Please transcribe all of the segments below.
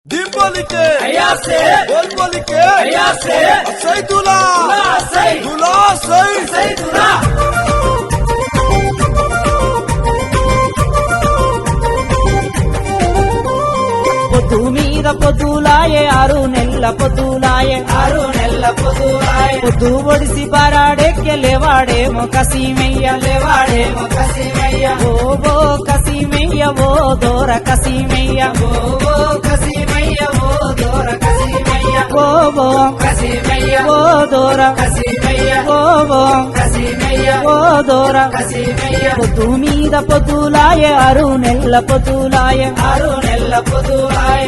बोली के बोल के सही दूल्हा सही పొద్దు మీద పొద్దులాయే 6 నెలల పొద్దులాయే పొద్దు ఒడిసి బారాడెక్కే లేవాడేమో కసీమయ్య ఓ బో కసీమయ్య ఓ దోర కసీమయ్య ఓ బో ఓ దోర ఓ బో ఓ దోర పొద్దు మీద పొద్దులాయే 6 నెలల పొద్దులాయే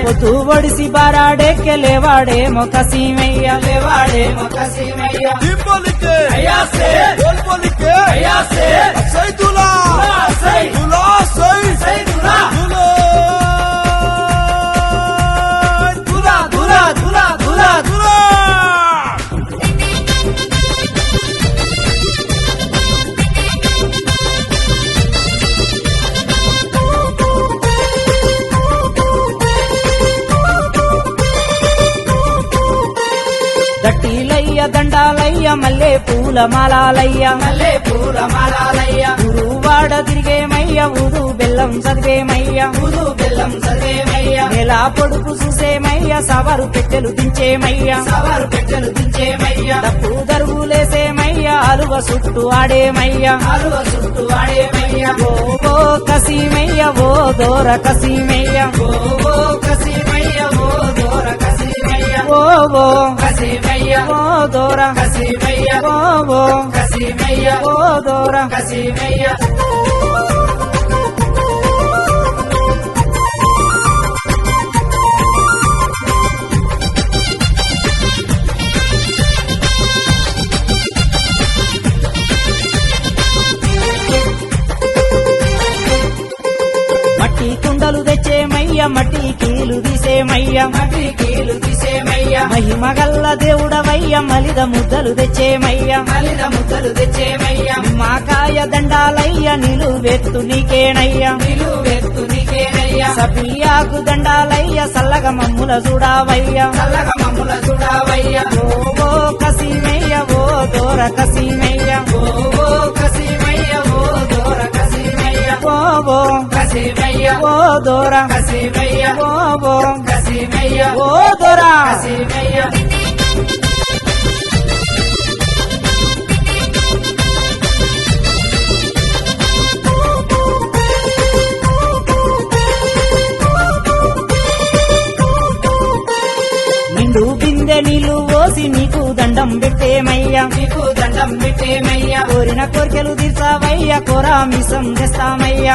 పొద్దు ఒడిసి బారాడెక్కే లేవాడేమో కసీమయ్య बोली के बोल के सही दूल्हा सही దట్టిలయ్య దండాలయ్య మల్లె పూల మాలాలయ్య గురువాడ తిరిగేమయ్య ఊదు బెల్లం చదివేమయ్య నెల పొడుపు చూసేమయ్య సవరు పెట్టెలు దించేమయ్య తప్పు దరువులేసేమయ్య అలువ చుట్టూ ఆడేమయ్య ఓ కసీమయ్య ఓ దోర కసీమయ్య ఓ దోర ఓ దోర మట్టి కుండలు తెచ్చేమయ్య మట్టి కీలు తీసేమయ్య మహిమగల్ల దేవుడవయ్య మలిద ముద్దలు తెచ్చేమయ్య మాకాయ దండాలయ్య నిలువెత్తు నీకేనయ్య సబియాకు దండాలయ్య సల్లగ మమ్ముల చూడావయ్య ఓ కసీమయ్య ఓ దోర కసీమయ్య ఓ దోర ఓ దోర నిండు బిందె నీళ్లు పోసి నీకు దండం పెట్టేమయ్యా కోరిన కోరికలు తీర్చావయ్య కోరామిసం తెస్తామయ్యా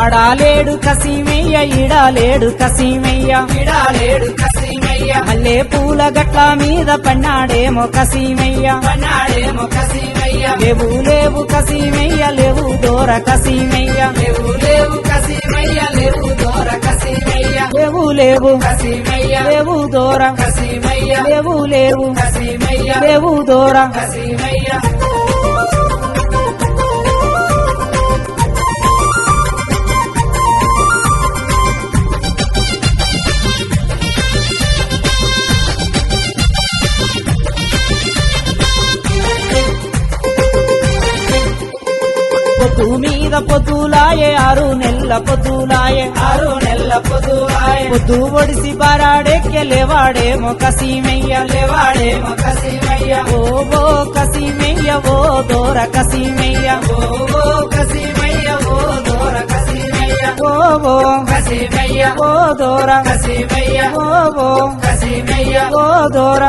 అడాలేడు కసీమయ్య ఇడాలేడు కసీమయ్య మల్లె పూల గట్ల మీద పన్నాడేమో కసీమయ్య లేవు కసీమయ్య లేవు దోర కసీమయ్య లేవు దోర లేవు దోర పొద్దు మీద పొద్దులాయే 6 నెలల పొద్దులాయే పొద్దు ఒడిసి బారాడెక్కే లేవాడేమో కసీమయ్య ఓ బో కసీమయ్య ఓ దోర కసీమయ్య ఓ దోర ఓ దోర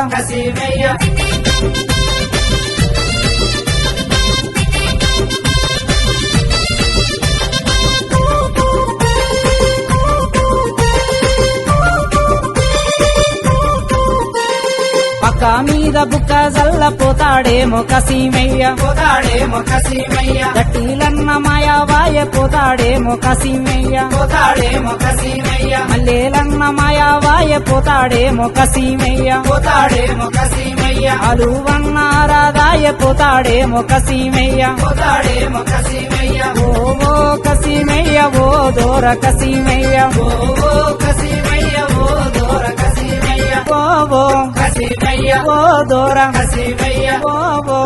పక్క మీద బుక్క జల్ల పోతాడేమో కసీమయ్య దట్టిలన్న మాయావాయ పోతాడేమో కసీమయ్య మల్లేలన్న మాయావాయ పోతాడేమో కసీమయ్య అలువన్న రాదాయ పోతాడేమో కసీమయ్య ఓ కసీమయ్య ఓ దోర కసీమయ్య ఓ దూర ఓ ఓ